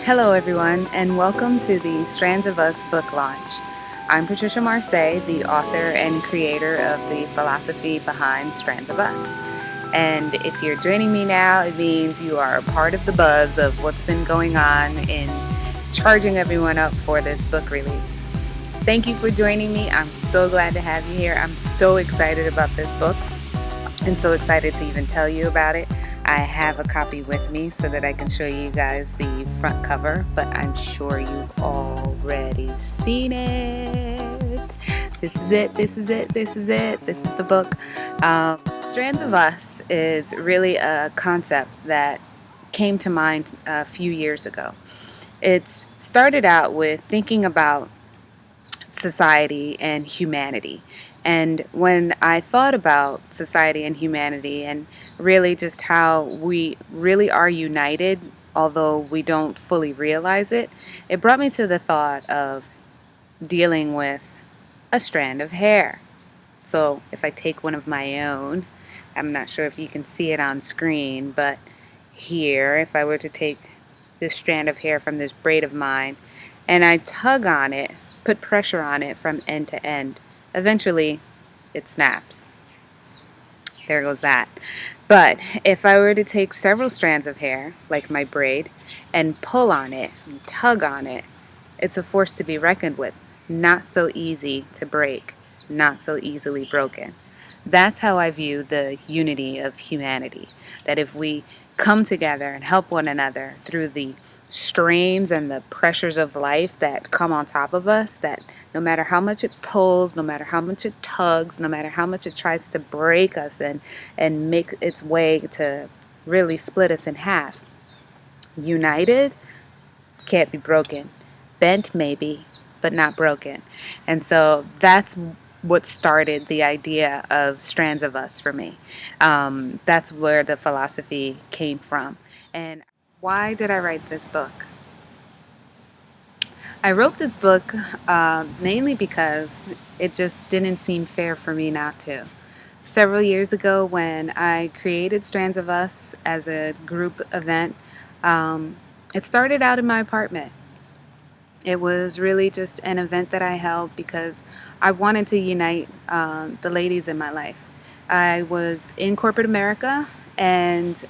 Hello, everyone, and welcome to the Strands of Us book launch. I'm Patricia Marseille, the author and creator of the philosophy behind Strands of Us. And if you're joining me now, it means you are a part of the buzz of what's been going on in charging everyone up for this book release. Thank you for joining me. I'm so glad to have you here. I'm so excited about this book and so excited to even tell you about it. I have a copy with me so that I can show you guys the front cover, but I'm sure you've already seen it. This is it, this is it, this is it, this is the book. Strands of Us is really a concept that came to mind a few years ago. It's started out with thinking about society and humanity. And when I thought about society and humanity and really just how we really are united, although we don't fully realize it, it brought me to the thought of dealing with a strand of hair. So if I take one of my own, I'm not sure if you can see it on screen, but here, if I were to take this strand of hair from this braid of mine and I tug on it, put pressure on it from end to end, eventually it snaps. There goes that. But if I were to take several strands of hair, like my braid, and pull on it, and tug on it, it's a force to be reckoned with. Not so easy to break, not so easily broken. That's how I view the unity of humanity. That if we come together and help one another through the strains and the pressures of life that come on top of us, that no matter how much it pulls, no matter how much it tugs, no matter how much it tries to break us and make its way to really split us in half, united can't be broken. Bent maybe, but not broken. And so that's what started the idea of Strands of Us for me. That's where the philosophy came from. And why did I write this book? I wrote this book mainly because it just didn't seem fair for me not to. Several years ago, when I created Strands of Us as a group event, it started out in my apartment. It was really just an event that I held because I wanted to unite the ladies in my life. I was in corporate America and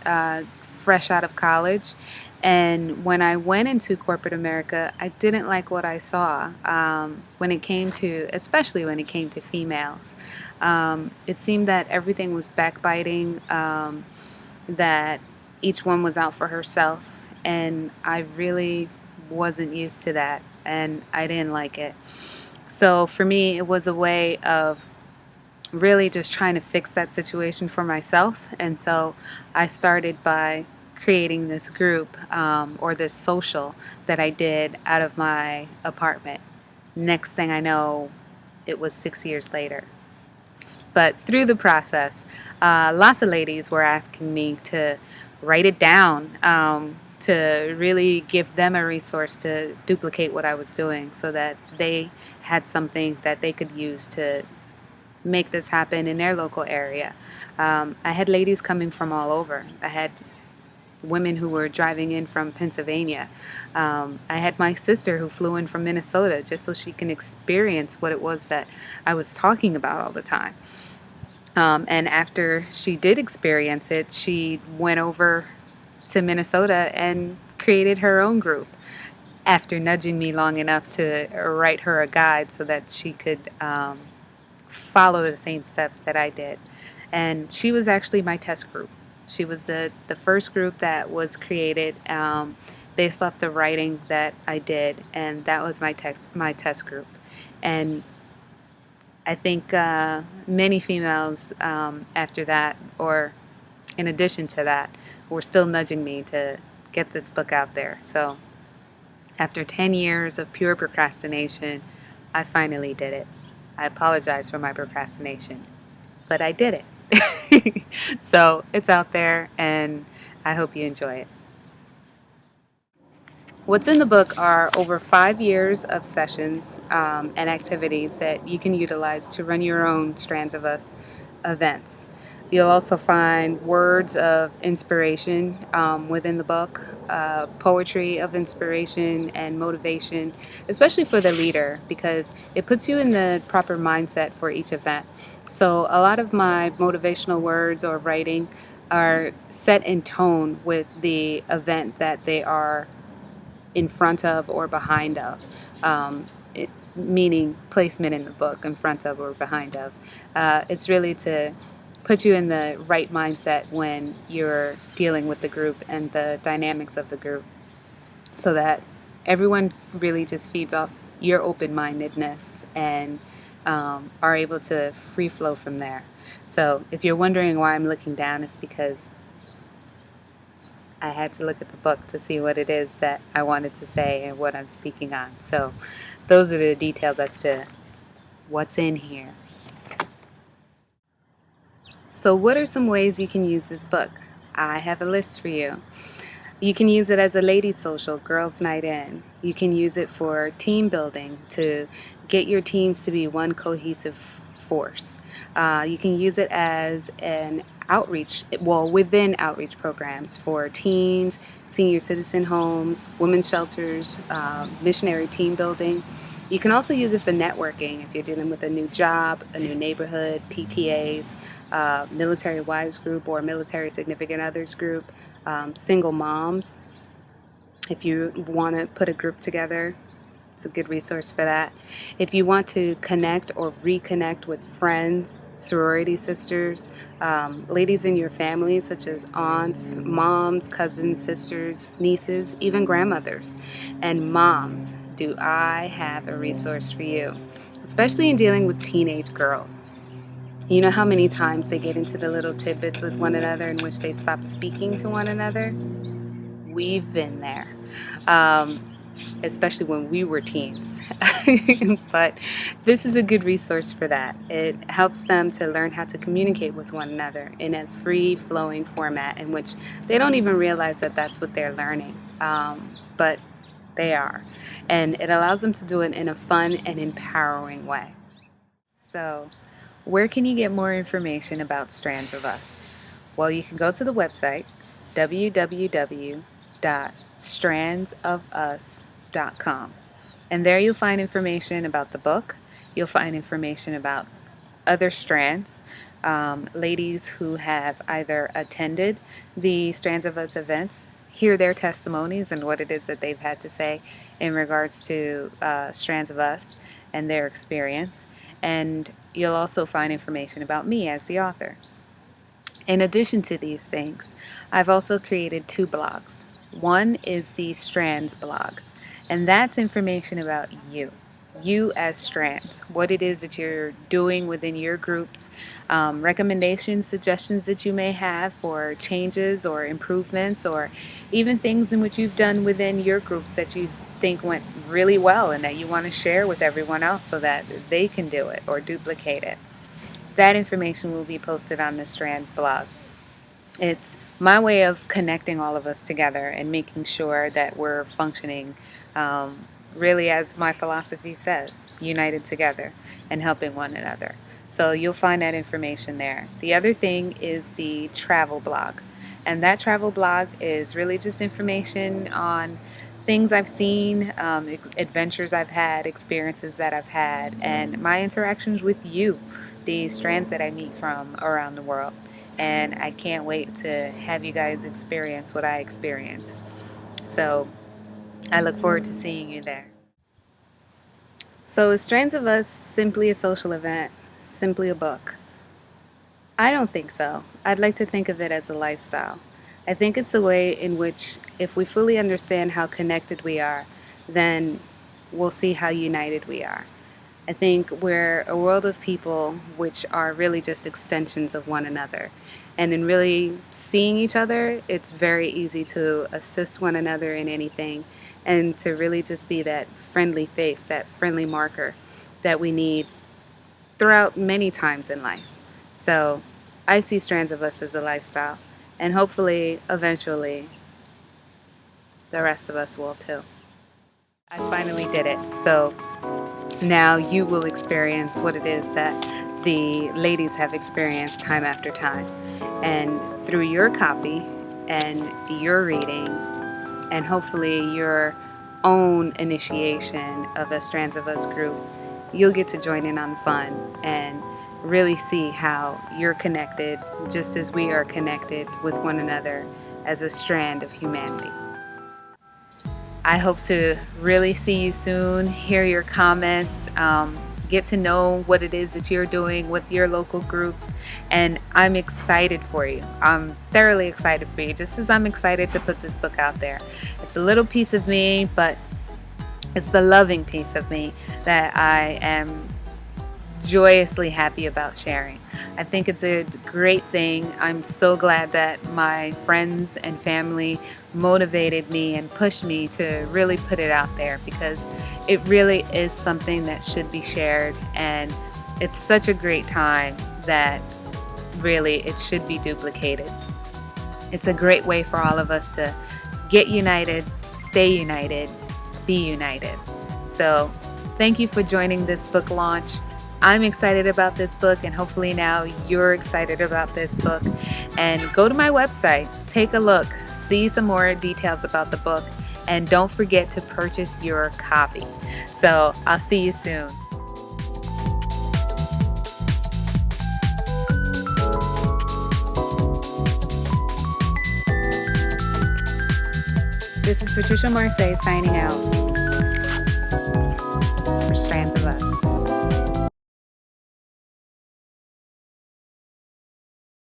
fresh out of college. And when I went into corporate America, I didn't like what I saw when it came to, especially when it came to females. It seemed that everything was backbiting, that each one was out for herself. And I really wasn't used to that, and I didn't like it. So for me, it was a way of really just trying to fix that situation for myself. And so I started by creating this group or this social that I did out of my apartment. Next thing I know, it was 6 years later. But through the process, lots of ladies were asking me to write it down, to really give them a resource to duplicate what I was doing so that they had something that they could use to make this happen in their local area. I had ladies coming from all over. I had women who were driving in from Pennsylvania. I had my sister who flew in from Minnesota just so she can experience what it was that I was talking about all the time. And after she did experience it, she went over to Minnesota and created her own group after nudging me long enough to write her a guide so that she could follow the same steps that I did. And she was actually my test group. She was the first group that was created based off the writing that I did, and that was my test group. And I think many females after that, or in addition to that, were still nudging me to get this book out there. So after 10 years of pure procrastination, I finally did it. I apologize for my procrastination, but I did it. So it's out there, and I hope you enjoy it. What's in the book are over 5 years of sessions and activities that you can utilize to run your own Strands of Us events. You'll also find words of inspiration within the book, poetry of inspiration and motivation, especially for the leader, because it puts you in the proper mindset for each event. So, a lot of my motivational words or writing are set in tone with the event that they are in front of or behind of, meaning placement in the book, in front of or behind of. It's really to put you in the right mindset when you're dealing with the group and the dynamics of the group, so that everyone really just feeds off your open-mindedness and are able to free flow from there. So if you're wondering why I'm looking down, it's because I had to look at the book to see what it is that I wanted to say and what I'm speaking on. So those are the details as to what's in here. So what are some ways you can use this book? I have a list for you. You can use it as a ladies' social, girls' night in. You can use it for team building to get your teams to be one cohesive force. You can use it as an outreach, well, within outreach programs for teens, senior citizen homes, women's shelters, missionary team building. You can also use it for networking if you're dealing with a new job, a new neighborhood, PTAs, military wives group or military significant others group, single moms. If you want to put a group together, it's a good resource for that. If you want to connect or reconnect with friends, sorority sisters, ladies in your family, such as aunts, moms, cousins, sisters, nieces, even grandmothers, and moms, do I have a resource for you, especially in dealing with teenage girls. You know how many times they get into the little tidbits with one another in which they stop speaking to one another? We've been there. Um, Especially when we were teens. But this is a good resource for that. It helps them to learn how to communicate with one another in a free flowing format in which they don't even realize that that's what they're learning, but they are. And it allows them to do it in a fun and empowering way. So, where can you get more information about Strands of Us? Well, you can go to the website www.strandsofus.com. And there you'll find information about the book. You'll find information about other strands, ladies who have either attended the Strands of Us events, hear their testimonies and what it is that they've had to say in regards to Strands of Us and their experience. And you'll also find information about me as the author. In addition to these things, I've also created two blogs. One is the Strands blog, and that's information about you as Strands, what it is that you're doing within your groups, recommendations, suggestions that you may have for changes or improvements, or even things in which you've done within your groups that you think went really well and that you want to share with everyone else so that they can do it or duplicate it. That information will be posted on the Strands blog. It's my way of connecting all of us together and making sure that we're functioning really as my philosophy says, united together and helping one another. So you'll find that information there. The other thing is the travel blog. And that travel blog is really just information on things I've seen, adventures I've had, experiences that I've had, and my interactions with you, the strands that I meet from around the world. And I can't wait to have you guys experience what I experienced. So I look forward to seeing you there. So is Strands of Us simply a social event, simply a book? I don't think so. I'd like to think of it as a lifestyle. I think it's a way in which, if we fully understand how connected we are, then we'll see how united we are. I think we're a world of people which are really just extensions of one another. And in really seeing each other, it's very easy to assist one another in anything and to really just be that friendly face, that friendly marker that we need throughout many times in life. So I see Strands of Us as a lifestyle, and hopefully, eventually, the rest of us will too. I finally did it. So now you will experience what it is that the ladies have experienced time after time. And through your copy and your reading, and hopefully your own initiation of a Strands of Us group, you'll get to join in on the fun and really see how you're connected, just as we are connected with one another as a strand of humanity. I hope to really see you soon, hear your comments, get to know what it is that you're doing with your local groups, and I'm excited for you. I'm thoroughly excited for you, just as I'm excited to put this book out there. It's a little piece of me, but it's the loving piece of me that I am joyously happy about sharing. I think it's a great thing. I'm so glad that my friends and family motivated me and pushed me to really put it out there, because it really is something that should be shared, and it's such a great time that really it should be duplicated. It's a great way for all of us to get united, stay united, be united. So thank you for joining this book launch. I'm excited about this book, and hopefully now you're excited about this book. And go to my website, take a look, see some more details about the book, and don't forget to purchase your copy. So I'll see you soon. This is Patricia Marseille signing out for Strands of Us.